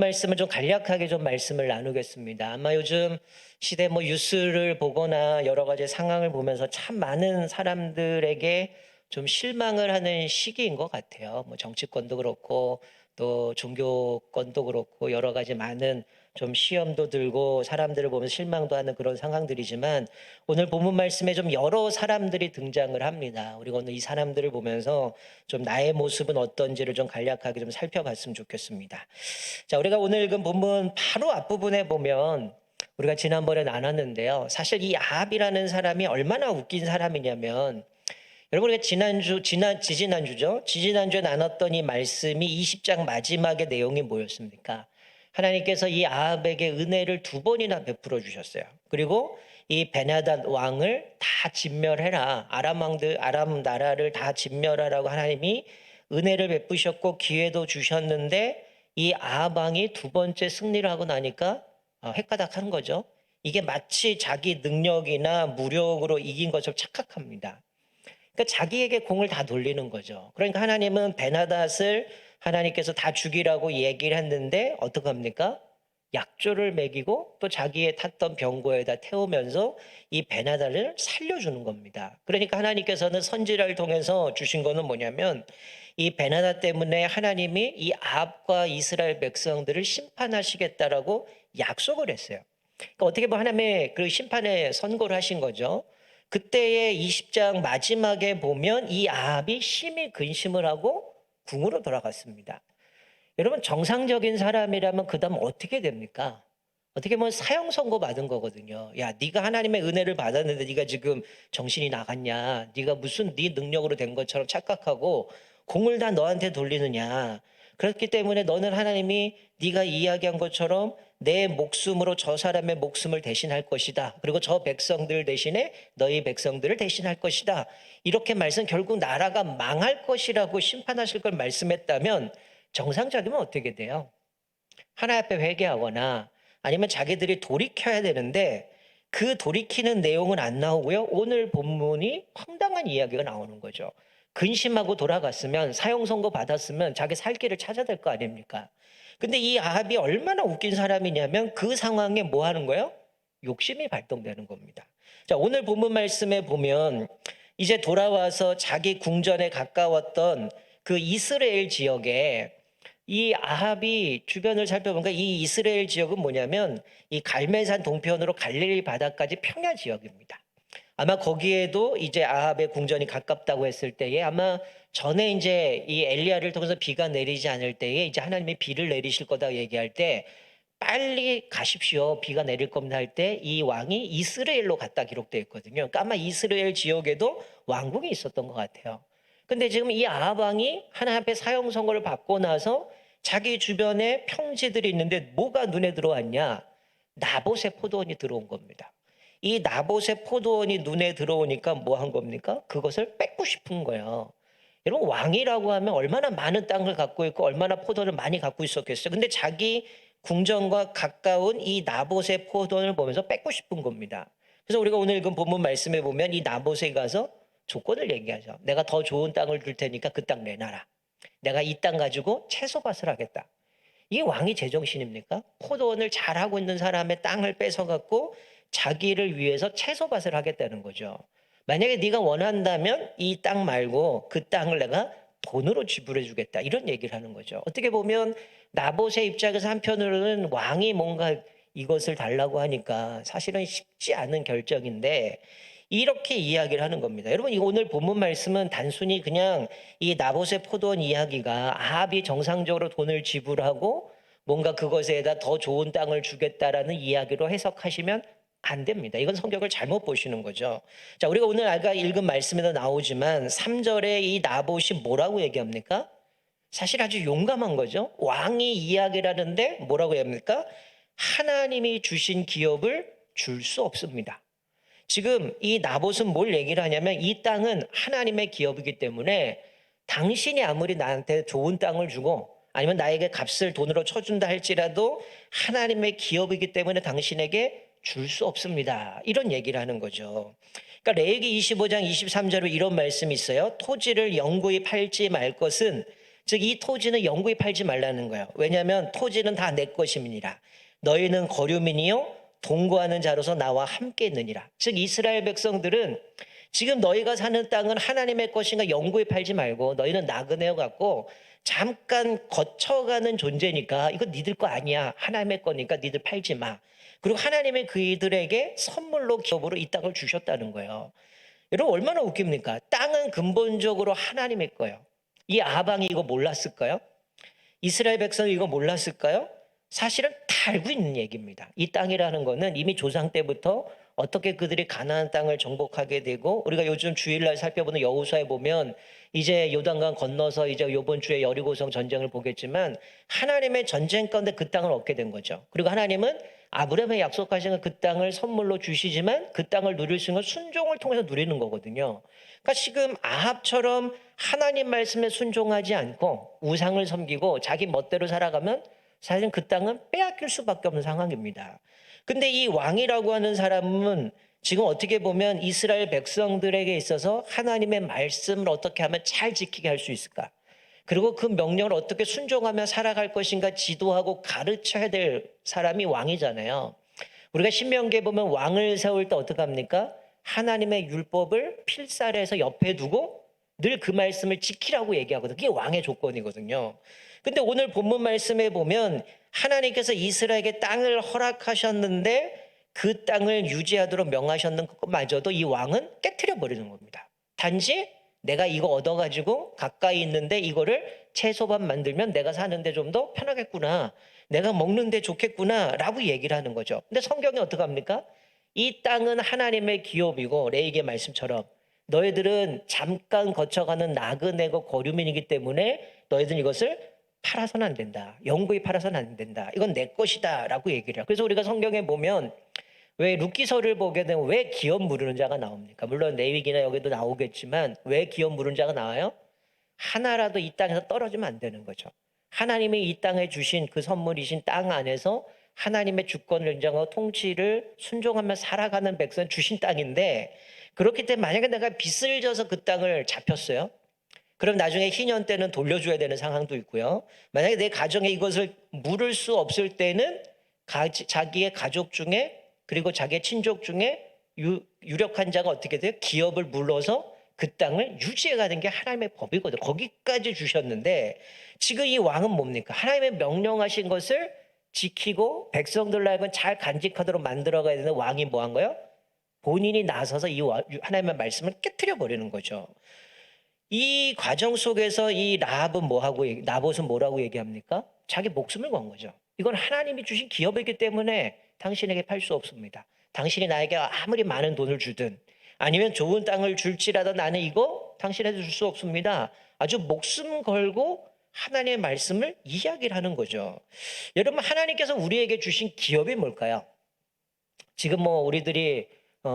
말씀을 좀 간략하게 좀 말씀을 나누겠습니다. 아마 요즘 시대 뉴스를 보거나 여러 가지 상황을 보면서 참 많은 사람들에게 좀 실망을 하는 시기인 것 같아요. 정치권도 그렇고 또 종교권도 그렇고 여러 가지 많은 좀 시험도 들고 사람들을 보면서 실망도 하는 그런 상황들이지만, 오늘 본문 말씀에 좀 여러 사람들이 등장을 합니다. 우리가 오늘 이 사람들을 보면서 좀 나의 모습은 어떤지를 좀 간략하게 좀 살펴봤으면 좋겠습니다. 자, 우리가 오늘 읽은 본문 바로 앞부분에 보면 우리가 지난번에 나눴는데요. 사실 이 아합이라는 사람이 얼마나 웃긴 사람이냐면, 여러분 우리가 지지난주죠. 지지난주에 나눴던 이 말씀이 20장 마지막의 내용이 뭐였습니까? 하나님께서 이 아합에게 은혜를 두 번이나 베풀어 주셨어요. 그리고 이 베나닷 왕을 다 진멸해라. 아람 나라를 다 진멸하라고 하나님이 은혜를 베푸셨고 기회도 주셨는데, 이 아합 왕이 두 번째 승리를 하고 나니까 헷가닥하는 거죠. 이게 마치 자기 능력이나 무력으로 이긴 것처럼 착각합니다. 그러니까 자기에게 공을 다 돌리는 거죠. 그러니까 하나님은 베나닷을 하나님께서 다 죽이라고 얘기를 했는데 어떻게 합니까? 약조를 먹이고 또 자기의 탔던 병거에다 태우면서 이 베나닷을 살려주는 겁니다. 그러니까 하나님께서는 선지자를 통해서 주신 거는 뭐냐면, 이 베나닷 때문에 하나님이 이 아합과 이스라엘 백성들을 심판하시겠다라고 약속을 했어요. 그러니까 어떻게 보면 하나님의 그 심판에 선고를 하신 거죠. 그때의 20장 마지막에 보면 이 아합이 심히 근심을 하고 궁으로 돌아갔습니다. 여러분, 정상적인 사람이라면 그다음 어떻게 됩니까? 어떻게 보면 사형 선고 받은 거거든요. 야, 네가 하나님의 은혜를 받았는데 네가 지금 정신이 나갔냐? 네가 무슨 네 능력으로 된 것처럼 착각하고 공을 다 너한테 돌리느냐? 그렇기 때문에 너는 하나님이 네가 이야기한 것처럼 내 목숨으로 저 사람의 목숨을 대신할 것이다. 그리고 저 백성들 대신에 너희 백성들을 대신할 것이다. 이렇게 결국 나라가 망할 것이라고 심판하실 걸 말씀했다면, 정상적이면 어떻게 돼요? 하나님 앞에 회개하거나 아니면 자기들이 돌이켜야 되는데, 그 돌이키는 내용은 안 나오고요. 오늘 본문이 황당한 이야기가 나오는 거죠. 근심하고 돌아갔으면, 사형 선고 받았으면 자기 살 길을 찾아야 될 거 아닙니까? 근데 이 아합이 얼마나 웃긴 사람이냐면 그 상황에 뭐 하는 거예요? 욕심이 발동되는 겁니다. 자, 오늘 본문 말씀에 보면 이제 돌아와서 자기 궁전에 가까웠던 그 이스라엘 지역에 이 아합이 주변을 살펴보니까 이 이스라엘 지역은 뭐냐면 이 갈멜산 동편으로 갈릴리 바다까지 평야 지역입니다. 아마 거기에도 이제 아합의 궁전이 가깝다고 했을 때에, 아마 전에 이제 이 엘리야를 통해서 비가 내리지 않을 때에 이제 하나님이 비를 내리실 거다 얘기할 때 빨리 가십시오, 비가 내릴 겁니다 할 때 이 왕이 이스라엘로 갔다 기록되어 있거든요. 그러니까 아마 이스라엘 지역에도 왕궁이 있었던 것 같아요. 근데 지금 이 아합 왕이 하나님 앞에 사형 선고를 받고 나서 자기 주변에 평지들이 있는데 뭐가 눈에 들어왔냐? 나봇의 포도원이 들어온 겁니다. 이 나봇의 포도원이 눈에 들어오니까 뭐 한 겁니까? 그것을 뺏고 싶은 거예요. 여러분, 왕이라고 하면 얼마나 많은 땅을 갖고 있고 얼마나 포도를 많이 갖고 있었겠어요. 근데 자기 궁전과 가까운 이 나봇의 포도원을 보면서 뺏고 싶은 겁니다. 그래서 우리가 오늘 읽은 본문 말씀에 보면 이 나봇에 가서 조건을 얘기하죠. 내가 더 좋은 땅을 줄 테니까 그 땅 내놔라. 내가 이 땅 가지고 채소밭을 하겠다. 이게 왕이 제정신입니까? 포도원을 잘하고 있는 사람의 땅을 뺏어갖고 자기를 위해서 채소밭을 하겠다는 거죠. 만약에 네가 원한다면 이 땅 말고 그 땅을 내가 돈으로 지불해 주겠다, 이런 얘기를 하는 거죠. 어떻게 보면 나봇의 입장에서 한편으로는 왕이 뭔가 이것을 달라고 하니까 사실은 쉽지 않은 결정인데, 이렇게 이야기를 하는 겁니다. 여러분, 이 오늘 본문 말씀은 단순히 그냥 이 나봇의 포도원 이야기가 아합이 정상적으로 돈을 지불하고 뭔가 그것에다 더 좋은 땅을 주겠다라는 이야기로 해석하시면 안 됩니다. 이건 성경을 잘못 보시는 거죠. 자, 우리가 오늘 아까 읽은 말씀에도 나오지만 3절에 이 나봇이 뭐라고 얘기합니까? 사실 아주 용감한 거죠. 왕이 이야기를 하는데 뭐라고 합니까? 하나님이 주신 기업을 줄 수 없습니다. 지금 이 나봇은 뭘 얘기를 하냐면, 이 땅은 하나님의 기업이기 때문에 당신이 아무리 나한테 좋은 땅을 주고 아니면 나에게 값을 돈으로 쳐준다 할지라도 하나님의 기업이기 때문에 당신에게 줄 수 없습니다, 이런 얘기를 하는 거죠. 그러니까 레위기 25장 23절에 이런 말씀이 있어요. 토지를 영구히 팔지 말 것은 즉 이 토지는 영구히 팔지 말라는 거예요. 왜냐하면 토지는 다 내 것임이니라. 너희는 거류민이요 동거하는 자로서 나와 함께 있느니라. 즉 이스라엘 백성들은 지금 너희가 사는 땅은 하나님의 것인가 영구히 팔지 말고 너희는 나그네여 갖고 잠깐 거쳐가는 존재니까 이거 니들 거 아니야. 하나님의 거니까 니들 팔지 마. 그리고 하나님의 그이들에게 선물로 기업으로 이 땅을 주셨다는 거예요. 여러분 얼마나 웃깁니까? 땅은 근본적으로 하나님의 거예요. 이 아방이 이거 몰랐을까요? 이스라엘 백성이 이거 몰랐을까요? 사실은 다 알고 있는 얘기입니다. 이 땅이라는 거는 이미 조상 때부터 어떻게 그들이 가나안 땅을 정복하게 되고 우리가 요즘 주일날 살펴보는 여호수아에 보면 이제 요단강 건너서 이제 이번 주에 여리고성 전쟁을 보겠지만 하나님의 전쟁 가운데 그 땅을 얻게 된 거죠. 그리고 하나님은 아브라함의 약속하신 그 땅을 선물로 주시지만 그 땅을 누릴 수 있는 건 순종을 통해서 누리는 거거든요. 그러니까 지금 아합처럼 하나님 말씀에 순종하지 않고 우상을 섬기고 자기 멋대로 살아가면 사실은 그 땅은 빼앗길 수밖에 없는 상황입니다. 근데 이 왕이라고 하는 사람은 지금 어떻게 보면 이스라엘 백성들에게 있어서 하나님의 말씀을 어떻게 하면 잘 지키게 할 수 있을까? 그리고 그 명령을 어떻게 순종하며 살아갈 것인가 지도하고 가르쳐야 될 사람이 왕이잖아요. 우리가 신명기에 보면 왕을 세울 때 어떻게 합니까? 하나님의 율법을 필사해서 옆에 두고 늘 그 말씀을 지키라고 얘기하거든요. 그게 왕의 조건이거든요. 근데 오늘 본문 말씀에 보면 하나님께서 이스라엘에게 땅을 허락하셨는데 그 땅을 유지하도록 명하셨는 것마저도 이 왕은 깨트려 버리는 겁니다. 단지 내가 이거 얻어가지고 가까이 있는데 이거를 채소밥 만들면 내가 사는데 좀 더 편하겠구나. 내가 먹는데 좋겠구나 라고 얘기를 하는 거죠. 근데 성경이 어떻게 합니까? 이 땅은 하나님의 기업이고 레위기의 말씀처럼 너희들은 잠깐 거쳐가는 나그네고 거류민이기 때문에 너희들은 이것을 팔아서는 안 된다. 영구히 팔아서는 안 된다. 이건 내 것이다 라고 얘기를 해요. 그래서 우리가 성경에 보면 왜 룻기서를 보게 되면 왜 기업 물으는 자가 나옵니까? 물론 레위기나 여기도 나오겠지만 왜 기업 물은 자가 나와요? 하나라도 이 땅에서 떨어지면 안 되는 거죠. 하나님이 이 땅에 주신 그 선물이신 땅 안에서 하나님의 주권을 인정하고 통치를 순종하며 살아가는 백성 주신 땅인데 그렇기 때문에 만약에 내가 빚을 져서 그 땅을 잡혔어요. 그럼 나중에 희년 때는 돌려줘야 되는 상황도 있고요. 만약에 내 가정에 이것을 물을 수 없을 때는 자기의 가족 중에 그리고 자기의 친족 중에 유력한 자가 어떻게 돼요? 기업을 물러서 그 땅을 유지해가는 게 하나님의 법이거든요. 거기까지 주셨는데 지금 이 왕은 뭡니까? 하나님의 명령하신 것을 지키고 백성들로 하여금 잘 간직하도록 만들어가야 되는 왕이 뭐 한 거예요? 본인이 나서서 이 하나님의 말씀을 깨트려 버리는 거죠. 이 과정 속에서 이 나봇은 뭐라고 얘기합니까? 자기 목숨을 건 거죠. 이건 하나님이 주신 기업이기 때문에 당신에게 팔 수 없습니다. 당신이 나에게 아무리 많은 돈을 주든 아니면 좋은 땅을 줄지라도 나는 이거 당신에게 줄 수 없습니다. 아주 목숨 걸고 하나님의 말씀을 이야기를 하는 거죠. 여러분 하나님께서 우리에게 주신 기업이 뭘까요? 지금 뭐 우리들이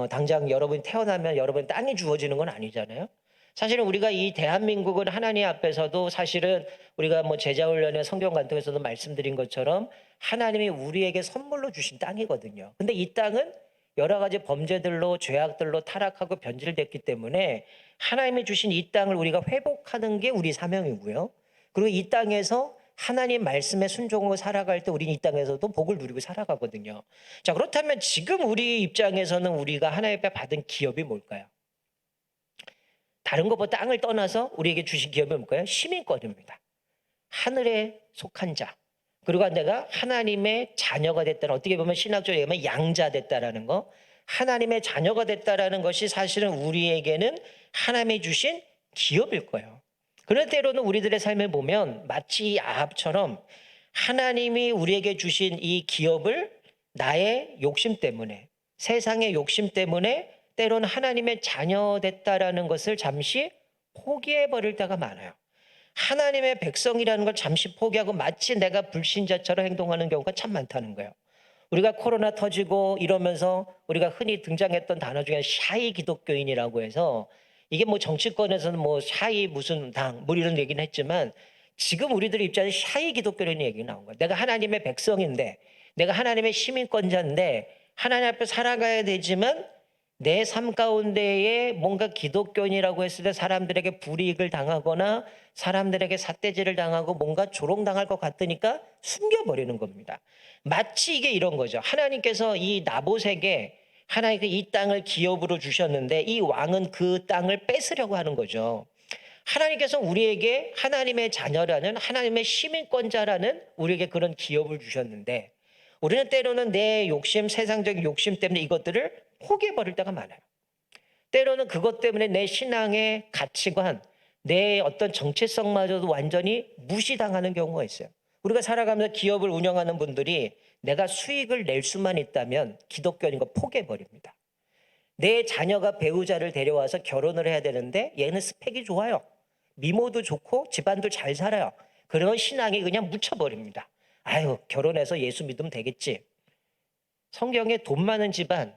당장 여러분이 태어나면 여러분 땅이 주어지는 건 아니잖아요. 사실은 우리가 이 대한민국은 하나님 앞에서도 사실은 우리가 뭐 제자훈련의 성경 간증에서도 말씀드린 것처럼 하나님이 우리에게 선물로 주신 땅이거든요. 근데 이 땅은 여러 가지 범죄들로 죄악들로 타락하고 변질됐기 때문에 하나님이 주신 이 땅을 우리가 회복하는 게 우리 사명이고요. 그리고 이 땅에서 하나님 말씀에 순종하고 살아갈 때 우리는 이 땅에서도 복을 누리고 살아가거든요. 자, 그렇다면 지금 우리 입장에서는 우리가 하나님 앞에 받은 기업이 뭘까요? 다른 것보다 땅을 떠나서 우리에게 주신 기업이 뭘까요? 시민권입니다. 하늘에 속한 자. 그리고 내가 하나님의 자녀가 됐다는, 어떻게 보면 신학적으로 얘기하면 양자 됐다라는 거. 하나님의 자녀가 됐다라는 것이 사실은 우리에게는 하나님이 주신 기업일 거예요. 그럴 때로는 우리들의 삶을 보면 마치 아합처럼 하나님이 우리에게 주신 이 기업을 나의 욕심 때문에, 세상의 욕심 때문에 때로는 하나님의 자녀 됐다라는 것을 잠시 포기해 버릴 때가 많아요. 하나님의 백성이라는 걸 잠시 포기하고 마치 내가 불신자처럼 행동하는 경우가 참 많다는 거예요. 우리가 코로나 터지고 이러면서 우리가 흔히 등장했던 단어 중에 샤이 기독교인이라고 해서 이게 뭐 정치권에서는 뭐 샤이 무슨 당 뭐 이런 얘기는 했지만 지금 우리들의 입장에 샤이 기독교인 얘기 나온 거예요. 내가 하나님의 백성인데 내가 하나님의 시민권자인데 하나님 앞에 살아가야 되지만 내 삶 가운데에 뭔가 기독교인이라고 했을 때 사람들에게 불이익을 당하거나 사람들에게 삿대질을 당하고 뭔가 조롱당할 것 같으니까 숨겨버리는 겁니다. 마치 이게 이런 거죠. 하나님께서 이 나봇에게 하나님께 이 땅을 기업으로 주셨는데 이 왕은 그 땅을 뺏으려고 하는 거죠. 하나님께서 우리에게 하나님의 자녀라는 하나님의 시민권자라는 우리에게 그런 기업을 주셨는데 우리는 때로는 내 욕심, 세상적인 욕심 때문에 이것들을 포기해버릴 때가 많아요. 때로는 그것 때문에 내 신앙의 가치관, 내 어떤 정체성마저도 완전히 무시당하는 경우가 있어요. 우리가 살아가면서 기업을 운영하는 분들이 내가 수익을 낼 수만 있다면 기독교인 거 포기해버립니다. 내 자녀가 배우자를 데려와서 결혼을 해야 되는데 얘는 스펙이 좋아요. 미모도 좋고 집안도 잘 살아요. 그런 신앙이 그냥 묻혀버립니다. 아유, 결혼해서 예수 믿으면 되겠지. 성경에 돈 많은 집안,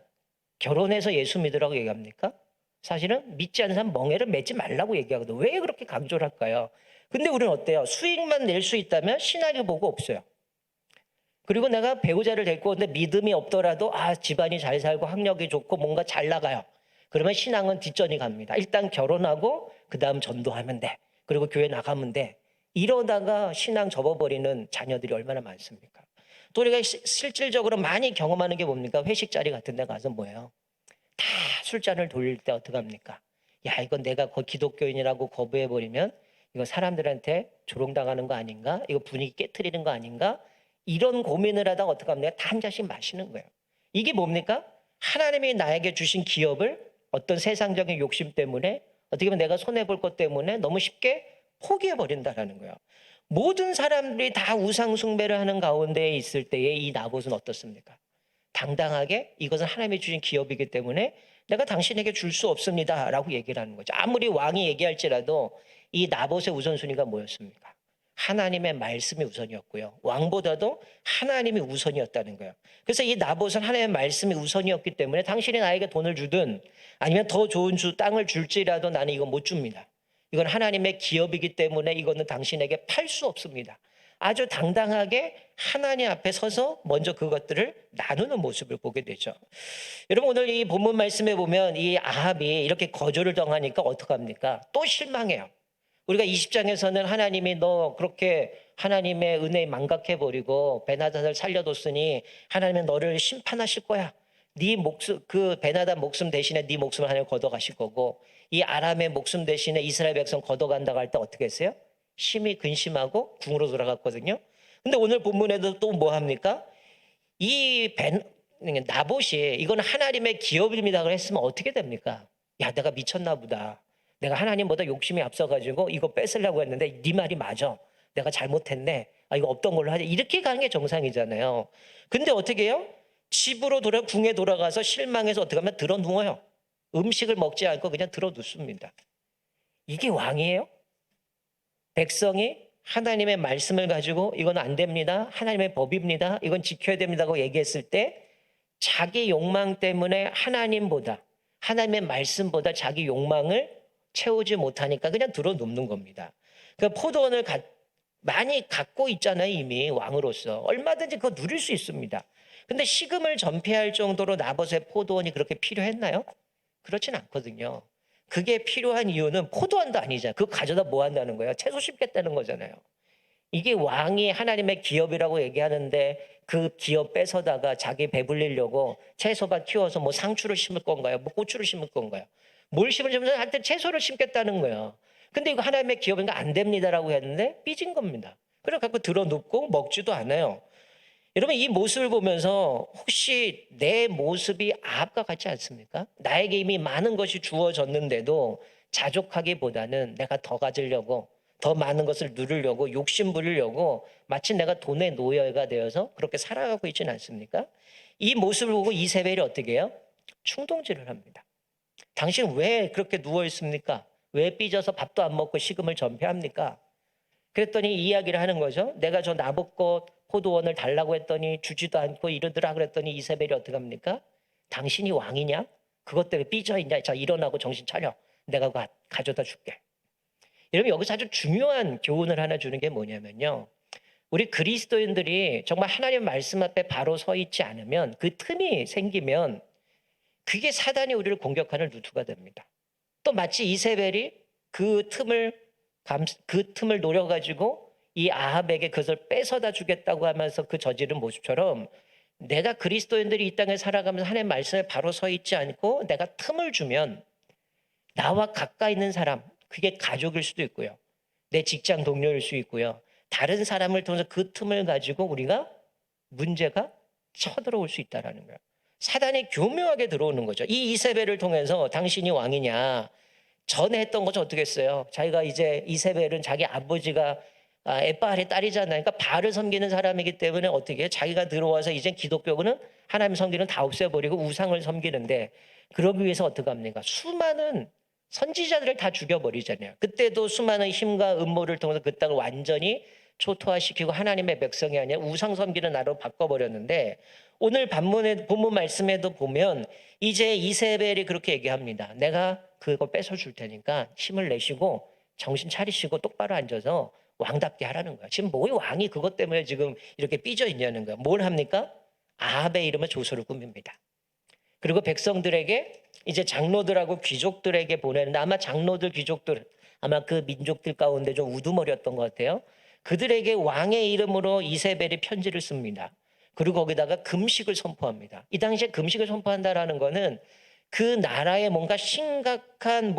결혼해서 예수 믿으라고 얘기합니까? 사실은 믿지 않는 사람 멍에를 매지 말라고 얘기하거든요. 왜 그렇게 강조를 할까요? 근데 우리는 어때요? 수익만 낼 수 있다면 신앙의 보고 없어요. 그리고 내가 배우자를 데리고 오는데 믿음이 없더라도 집안이 잘 살고 학력이 좋고 뭔가 잘 나가요. 그러면 신앙은 뒷전이 갑니다. 일단 결혼하고 그다음 전도하면 돼. 그리고 교회 나가면 돼. 이러다가 신앙 접어버리는 자녀들이 얼마나 많습니까? 또 우리가 실질적으로 많이 경험하는 게 뭡니까? 회식 자리 같은 데 가서 뭐예요? 다 술잔을 돌릴 때 어떡합니까? 야, 이건 내가 기독교인이라고 거부해버리면 이거 사람들한테 조롱당하는 거 아닌가? 이거 분위기 깨트리는 거 아닌가? 이런 고민을 하다가 어떡합니까? 다 한 잔씩 마시는 거예요. 이게 뭡니까? 하나님이 나에게 주신 기업을 어떤 세상적인 욕심 때문에 어떻게 보면 내가 손해볼 것 때문에 너무 쉽게 포기해버린다라는 거예요. 모든 사람들이 다 우상 숭배를 하는 가운데 있을 때에 이 나봇은 어떻습니까? 당당하게 이것은 하나님이 주신 기업이기 때문에 내가 당신에게 줄 수 없습니다라고 얘기를 하는 거죠. 아무리 왕이 얘기할지라도 이 나봇의 우선순위가 뭐였습니까? 하나님의 말씀이 우선이었고요. 왕보다도 하나님이 우선이었다는 거예요. 그래서 이 나봇은 하나님의 말씀이 우선이었기 때문에 당신이 나에게 돈을 주든 아니면 더 좋은 땅을 줄지라도 나는 이거 못 줍니다. 이건 하나님의 기업이기 때문에 이거는 당신에게 팔 수 없습니다. 아주 당당하게 하나님 앞에 서서 먼저 그것들을 나누는 모습을 보게 되죠. 여러분 오늘 이 본문 말씀에 보면 이 아합이 이렇게 거절을 당하니까 어떡합니까? 또 실망해요. 우리가 20장에서는 하나님이 너 그렇게 하나님의 은혜에 망각해버리고 베나단을 살려뒀으니 하나님은 너를 심판하실 거야. 네 목숨, 그 베나단 목숨 대신에 네 목숨을 하나님 걷어가실 거고 이 아람의 목숨 대신에 이스라엘 백성 걷어간다고 할 때 어떻게 했어요? 심히 근심하고 궁으로 돌아갔거든요. 근데 오늘 본문에도 또 뭐 합니까? 이 나봇이 이건 하나님의 기업입니다 그랬으면 어떻게 됩니까? 야, 내가 미쳤나 보다. 내가 하나님보다 욕심이 앞서가지고 이거 뺏으려고 했는데 네 말이 맞아. 내가 잘못했네. 이거 없던 걸로 하자. 이렇게 가는 게 정상이잖아요. 근데 어떻게 해요? 집으로 궁에 돌아가서 실망해서 어떻게 하면 들어 누워요. 음식을 먹지 않고 그냥 들어 눕습니다. 이게 왕이에요? 백성이 하나님의 말씀을 가지고 이건 안 됩니다. 하나님의 법입니다. 이건 지켜야 됩니다고 얘기했을 때 자기 욕망 때문에 하나님의 말씀보다 자기 욕망을 채우지 못하니까 그냥 들어눕는 겁니다. 그 포도원을 많이 갖고 있잖아요. 이미 왕으로서. 얼마든지 그거 누릴 수 있습니다. 근데 식음을 전폐할 정도로 나봇의 포도원이 그렇게 필요했나요? 그렇진 않거든요. 그게 필요한 이유는 포도원도 아니잖아요. 그거 가져다 뭐 한다는 거예요? 채소 심겠다는 거잖아요. 이게 왕이 하나님의 기업이라고 얘기하는데 그 기업 뺏어다가 자기 배불리려고 채소만 키워서 뭐 상추를 심을 건가요? 뭐 고추를 심을 건가요? 뭘 심으면 하여튼 채소를 심겠다는 거예요. 근데 이거 하나님의 기업인가 안 됩니다라고 했는데 삐진 겁니다. 그래서 갖고 들어눕고 먹지도 않아요. 여러분 이 모습을 보면서 혹시 내 모습이 아합과 같지 않습니까? 나에게 이미 많은 것이 주어졌는데도 자족하기보다는 내가 더 가지려고 더 많은 것을 누리려고 욕심 부리려고 마치 내가 돈의 노예가 되어서 그렇게 살아가고 있지는 않습니까? 이 모습을 보고 이세벨이 어떻게 해요? 충동질을 합니다. 당신 왜 그렇게 누워 있습니까? 왜 삐져서 밥도 안 먹고 식음을 전폐합니까? 그랬더니 이야기를 하는 거죠. 내가 저 나봇꽃 포도원을 달라고 했더니 주지도 않고 이러더라 그랬더니 이세벨이 어떻게 합니까? 당신이 왕이냐? 그것 때문에 삐져 있냐? 자 일어나고 정신 차려. 내가 가져다 줄게. 여러분 여기서 아주 중요한 교훈을 하나 주는 게 뭐냐면요. 우리 그리스도인들이 정말 하나님 말씀 앞에 바로 서 있지 않으면 그 틈이 생기면 그게 사단이 우리를 공격하는 루트가 됩니다. 또 마치 이세벨이 그 틈을 노려가지고 이 아합에게 그것을 뺏어다 주겠다고 하면서 그 저지른 모습처럼 내가 그리스도인들이 이 땅에 살아가면서 하나님의 말씀에 바로 서 있지 않고 내가 틈을 주면 나와 가까이 있는 사람, 그게 가족일 수도 있고요. 내 직장 동료일 수 있고요. 다른 사람을 통해서 그 틈을 가지고 우리가 문제가 쳐들어올 수 있다는 거예요. 사단이 교묘하게 들어오는 거죠. 이 이세벨을 통해서 당신이 왕이냐, 전에 했던 것이 어떻게 했어요? 자기가 이제 이세벨은 자기 아버지가 에바알의 딸이잖아요. 그러니까 바알을 섬기는 사람이기 때문에 어떻게 해요? 자기가 들어와서 이제 기독교는 하나님 섬기는 다 없애버리고 우상을 섬기는데 그러기 위해서 어떻게 합니까? 수많은 선지자들을 다 죽여버리잖아요. 그때도 수많은 힘과 음모를 통해서 그 땅을 완전히 초토화시키고 하나님의 백성이 아니라 우상 섬기는 나라로 바꿔버렸는데 오늘 본문 말씀에도 보면 이제 이세벨이 그렇게 얘기합니다. 내가 그거 뺏어줄 테니까 힘을 내시고 정신 차리시고 똑바로 앉아서 왕답게 하라는 거야. 지금 뭐 왕이 그것 때문에 지금 이렇게 삐져 있냐는 거야. 뭘 합니까? 아합의 이름에 조서를 꾸밉니다. 그리고 백성들에게 이제 장로들하고 귀족들에게 보내는데 아마 장로들 귀족들 아마 그 민족들 가운데 좀 우두머리였던 것 같아요. 그들에게 왕의 이름으로 이세벨이 편지를 씁니다. 그리고 거기다가 금식을 선포합니다. 이 당시에 금식을 선포한다라는 거는 그 나라에 뭔가 심각한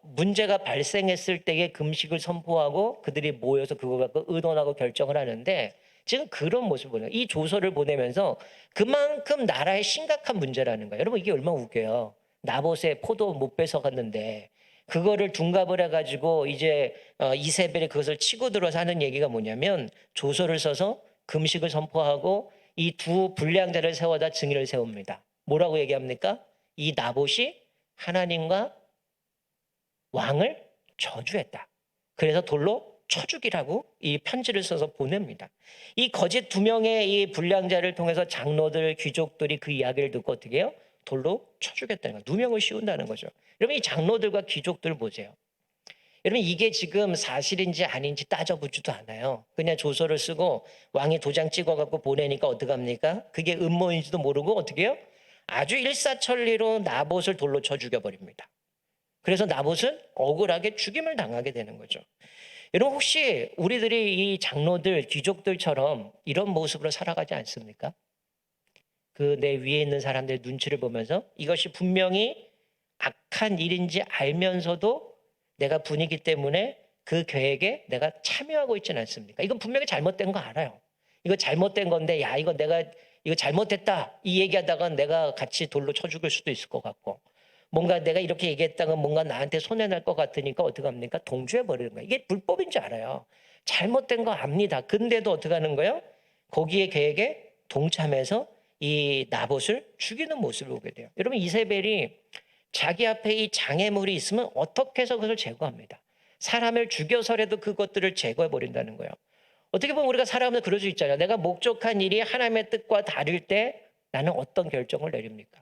문제가 발생했을 때에 금식을 선포하고 그들이 모여서 그거 갖고 의논하고 결정을 하는데 지금 그런 모습을 보내요. 이 조서를 보내면서 그만큼 나라에 심각한 문제라는 거예요. 여러분 이게 얼마나 웃겨요. 나봇의 포도 못 뺏어갔는데 그거를 둔갑을 해가지고 이제 이세벨이 그것을 치고 들어서 하는 얘기가 뭐냐면 조서를 써서 금식을 선포하고 이 두 불량자를 세워다 증인을 세웁니다. 뭐라고 얘기합니까? 이 나봇이 하나님과 왕을 저주했다. 그래서 돌로 쳐 죽이라고 이 편지를 써서 보냅니다. 이 거짓 두 명의 이 불량자를 통해서 장로들, 귀족들이 그 이야기를 듣고 어떻게 해요? 돌로 쳐 죽였다는 거예요. 누명을 씌운다는 거죠. 여러분 이 장로들과 귀족들 보세요. 여러분 이게 지금 사실인지 아닌지 따져보지도 않아요. 그냥 조서를 쓰고 왕이 도장 찍어갖고 보내니까 어떡합니까? 그게 음모인지도 모르고 어떻게 해요? 아주 일사천리로 나봇을 돌로 쳐 죽여버립니다. 그래서 나봇은 억울하게 죽임을 당하게 되는 거죠. 여러분 혹시 우리들이 이 장로들, 귀족들처럼 이런 모습으로 살아가지 않습니까? 그 내 위에 있는 사람들의 눈치를 보면서 이것이 분명히 악한 일인지 알면서도 내가 분이기 때문에 그 계획에 내가 참여하고 있지는 않습니까? 이건 분명히 잘못된 거 알아요. 이거 잘못된 건데 야 이거 내가 이거 잘못됐다 이 얘기하다가 내가 같이 돌로 쳐 죽을 수도 있을 것 같고 뭔가 내가 이렇게 얘기했다가 뭔가 나한테 손해날 것 같으니까 어떻게 합니까? 동조해버리는 거예요. 이게 불법인 줄 알아요. 잘못된 거 압니다. 근데도 어떻게 하는 거예요? 거기에 계획에 동참해서 이 나봇을 죽이는 모습을 보게 돼요. 여러분 이세벨이 자기 앞에 이 장애물이 있으면 어떻게 해서 그것을 제거합니다. 사람을 죽여서라도 그것들을 제거해버린다는 거예요. 어떻게 보면 우리가 살아가면서 그럴 수 있잖아요. 내가 목적한 일이 하나님의 뜻과 다를 때 나는 어떤 결정을 내립니까?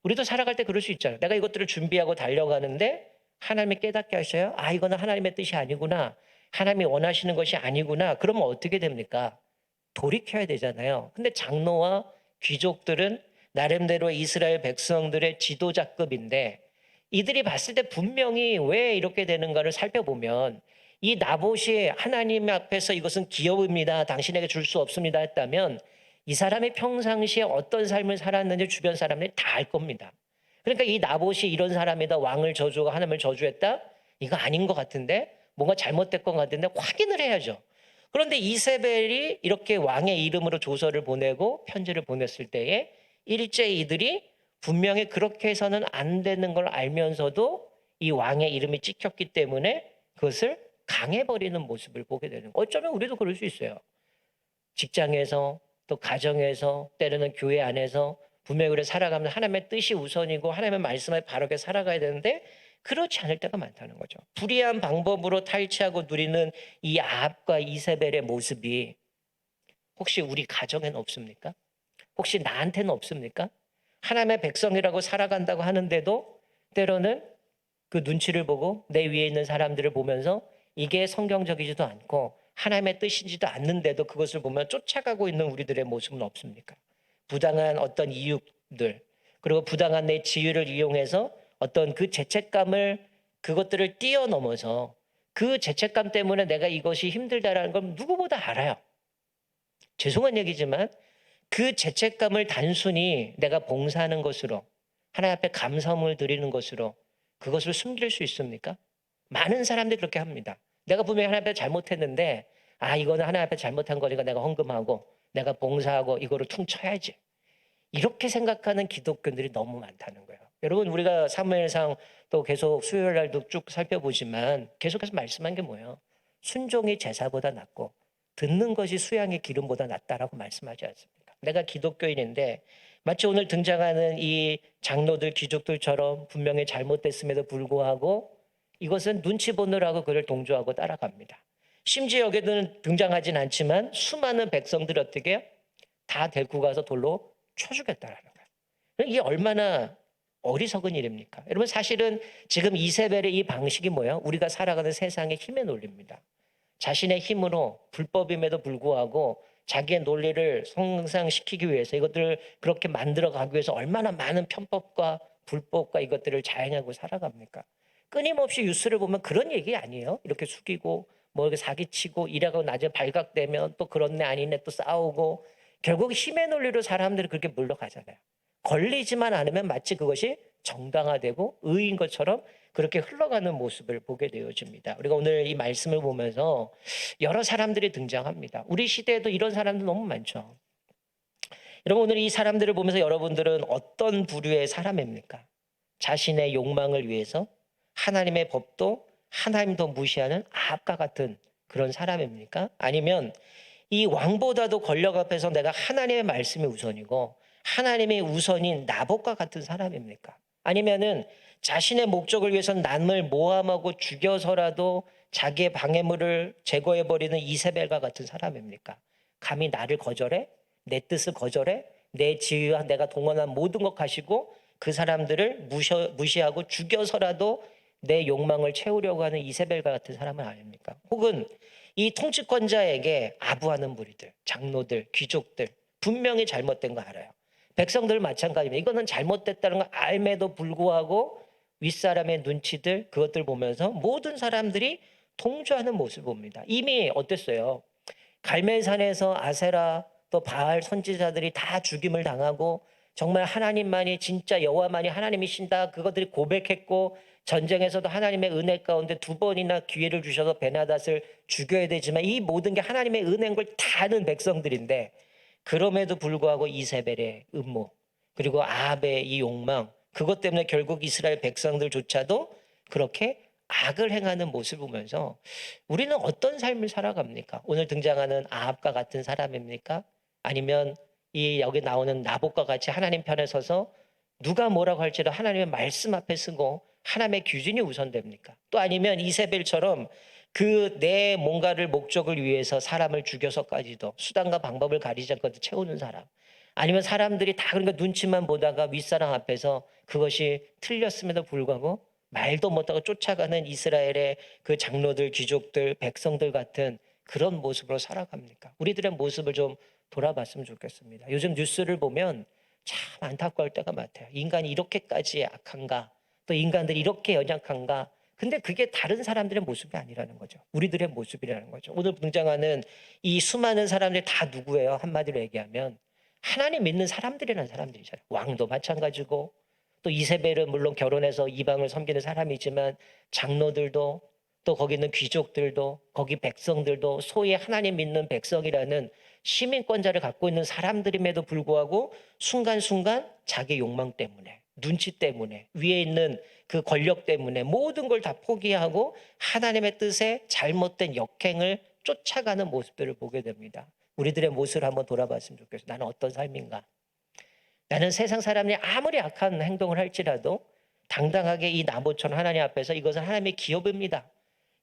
우리도 살아갈 때 그럴 수 있잖아요. 내가 이것들을 준비하고 달려가는데 하나님이 깨닫게 하셔요. 아 이거는 하나님의 뜻이 아니구나. 하나님이 원하시는 것이 아니구나. 그러면 어떻게 됩니까? 돌이켜야 되잖아요. 근데 장로와 귀족들은 나름대로 이스라엘 백성들의 지도자급인데 이들이 봤을 때 분명히 왜 이렇게 되는가를 살펴보면 이 나봇이 하나님 앞에서 이것은 기업입니다. 당신에게 줄 수 없습니다 했다면 이 사람이 평상시에 어떤 삶을 살았는지 주변 사람들이 다 알 겁니다. 그러니까 이 나봇이 이런 사람이다. 왕을 저주하고 하나님을 저주했다. 이거 아닌 것 같은데 뭔가 잘못된 것 같은데 확인을 해야죠. 그런데 이세벨이 이렇게 왕의 이름으로 조서를 보내고 편지를 보냈을 때에 일제 이들이 분명히 그렇게 해서는 안 되는 걸 알면서도 이 왕의 이름이 찍혔기 때문에 그것을 강해버리는 모습을 보게 되는 거예요. 어쩌면 우리도 그럴 수 있어요. 직장에서 또 가정에서 때로는 교회 안에서 분명히 우리 살아가면 하나님의 뜻이 우선이고 하나님의 말씀에 바르게 살아가야 되는데 그렇지 않을 때가 많다는 거죠. 불의한 방법으로 탈취하고 누리는 이 아합과 이세벨의 모습이 혹시 우리 가정에는 없습니까? 혹시 나한테는 없습니까? 하나님의 백성이라고 살아간다고 하는데도 때로는 그 눈치를 보고 내 위에 있는 사람들을 보면서 이게 성경적이지도 않고 하나님의 뜻이지도 않는데도 그것을 보면 쫓아가고 있는 우리들의 모습은 없습니까? 부당한 어떤 이유들, 그리고 부당한 내 지위를 이용해서 어떤 그 죄책감을 그것들을 뛰어넘어서 그 죄책감 때문에 내가 이것이 힘들다라는 걸 누구보다 알아요. 죄송한 얘기지만 그 죄책감을 단순히 내가 봉사하는 것으로 하나님 앞에 감사함을 드리는 것으로 그것을 숨길 수 있습니까? 많은 사람들이 그렇게 합니다. 내가 분명히 하나님 앞에 잘못했는데 이거는 하나님 앞에 잘못한 거니까 내가 헌금하고 내가 봉사하고 이거를 퉁쳐야지. 이렇게 생각하는 기독교인들이 너무 많다는 거예요. 여러분 우리가 사무엘상 또 계속 수요일 날도 쭉 살펴보지만 계속해서 말씀한 게 뭐예요? 순종이 제사보다 낫고 듣는 것이 수양의 기름보다 낫다라고 말씀하지 않습니까? 내가 기독교인인데 마치 오늘 등장하는 이 장로들 귀족들처럼 분명히 잘못됐음에도 불구하고 이것은 눈치 보느라고 그를 동조하고 따라갑니다. 심지어 여기는 등장하진 않지만 수많은 백성들이 어떻게 해요? 다 데리고 가서 돌로 쳐 죽였다라는 거예요. 이게 얼마나 어리석은 일입니까? 여러분 사실은 지금 이세벨의 이 방식이 뭐예요? 우리가 살아가는 세상의 힘의 논리입니다. 자신의 힘으로 불법임에도 불구하고 자기의 논리를 성장시키기 위해서 이것들을 그렇게 만들어가기 위해서 얼마나 많은 편법과 불법과 이것들을 자행하고 살아갑니까? 끊임없이 뉴스를 보면 그런 얘기 아니에요? 이렇게 숙이고 뭐 이렇게 사기치고 일하고 낮에 발각되면 또 그렇네 아니네 또 싸우고 결국 힘의 논리로 사람들이 그렇게 물러가잖아요. 걸리지만 않으면 마치 그것이 정당화되고 의인 것처럼 그렇게 흘러가는 모습을 보게 되어집니다. 우리가 오늘 이 말씀을 보면서 여러 사람들이 등장합니다. 우리 시대에도 이런 사람들 너무 많죠. 여러분 오늘 이 사람들을 보면서 여러분들은 어떤 부류의 사람입니까? 자신의 욕망을 위해서 하나님의 법도 하나님도 무시하는 아합과 같은 그런 사람입니까? 아니면 이 왕보다도 권력 앞에서 내가 하나님의 말씀이 우선이고 하나님의 우선인 나봇과 같은 사람입니까? 아니면은 자신의 목적을 위해서 남을 모함하고 죽여서라도 자기의 방해물을 제거해버리는 이세벨과 같은 사람입니까? 감히 나를 거절해? 내 뜻을 거절해? 내 지위와 내가 동원한 모든 것 가지고 그 사람들을 무시하고 죽여서라도 내 욕망을 채우려고 하는 이세벨과 같은 사람은 아닙니까? 혹은 이 통치권자에게 아부하는 무리들, 장로들, 귀족들 분명히 잘못된 거 알아요. 백성들 마찬가지입니다. 이거는 잘못됐다는 걸 알매도 불구하고 윗사람의 눈치들 그것들 보면서 모든 사람들이 통주하는 모습을 봅니다. 이미 어땠어요? 갈멜산에서 아세라 또 바알 선지자들이 다 죽임을 당하고 정말 하나님만이 진짜 여호와만이 하나님이신다 그것들이 고백했고 전쟁에서도 하나님의 은혜 가운데 두 번이나 기회를 주셔서 베나닷을 죽여야 되지만 이 모든 게 하나님의 은혜인 걸 다 아는 백성들인데 그럼에도 불구하고 이세벨의 음모 그리고 아합의 이 욕망 그것 때문에 결국 이스라엘 백성들조차도 그렇게 악을 행하는 모습을 보면서 우리는 어떤 삶을 살아갑니까? 오늘 등장하는 아합과 같은 사람입니까? 아니면 이 여기 나오는 나봇과 같이 하나님 편에 서서 누가 뭐라고 할지라도 하나님의 말씀 앞에 쓰고 하나님의 규준이 우선됩니까? 또 아니면 이세벨처럼 그 내 뭔가를 목적을 위해서 사람을 죽여서까지도 수단과 방법을 가리지 않고 채우는 사람 아니면 사람들이 다 그러니까 눈치만 보다가 윗사람 앞에서 그것이 틀렸음에도 불구하고 말도 못하고 쫓아가는 이스라엘의 그 장로들, 귀족들, 백성들 같은 그런 모습으로 살아갑니까? 우리들의 모습을 좀 돌아봤으면 좋겠습니다. 요즘 뉴스를 보면 참 안타까울 때가 많아요. 인간이 이렇게까지 악한가? 또 인간들이 이렇게 연약한가? 근데 그게 다른 사람들의 모습이 아니라는 거죠. 우리들의 모습이라는 거죠. 오늘 등장하는 이 수많은 사람들이 다 누구예요? 한마디로 얘기하면 하나님 믿는 사람들이라는 사람들이잖아요. 왕도 마찬가지고 또 이세벨은 물론 결혼해서 이방을 섬기는 사람이지만 장로들도 또 거기 있는 귀족들도 거기 백성들도 소위 하나님 믿는 백성이라는 시민권자를 갖고 있는 사람들임에도 불구하고 순간순간 자기 욕망 때문에 눈치 때문에 위에 있는 그 권력 때문에 모든 걸 다 포기하고 하나님의 뜻에 잘못된 역행을 쫓아가는 모습들을 보게 됩니다. 우리들의 모습을 한번 돌아봤으면 좋겠어요. 나는 어떤 삶인가? 나는 세상 사람이 아무리 악한 행동을 할지라도 당당하게 이 나봇처럼 하나님 앞에서 이것은 하나님의 기업입니다.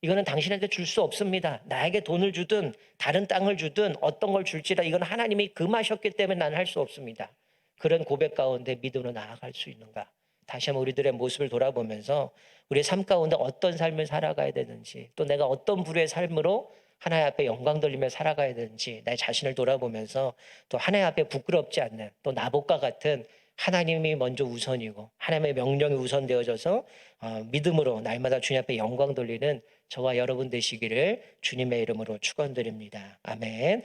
이거는 당신한테 줄 수 없습니다. 나에게 돈을 주든 다른 땅을 주든 어떤 걸 줄지라 이건 하나님이 금하셨기 때문에 나는 할 수 없습니다. 그런 고백 가운데 믿음으로 나아갈 수 있는가? 다시 한번 우리들의 모습을 돌아보면서 우리의 삶 가운데 어떤 삶을 살아가야 되는지 또 내가 어떤 부류의 삶으로 하나님 앞에 영광 돌리며 살아가야 되는지 나의 자신을 돌아보면서 또 하나님 앞에 부끄럽지 않는 또 나봇과 같은 하나님이 먼저 우선이고 하나님의 명령이 우선되어져서 믿음으로 날마다 주님 앞에 영광 돌리는 저와 여러분 되시기를 주님의 이름으로 축원드립니다. 아멘.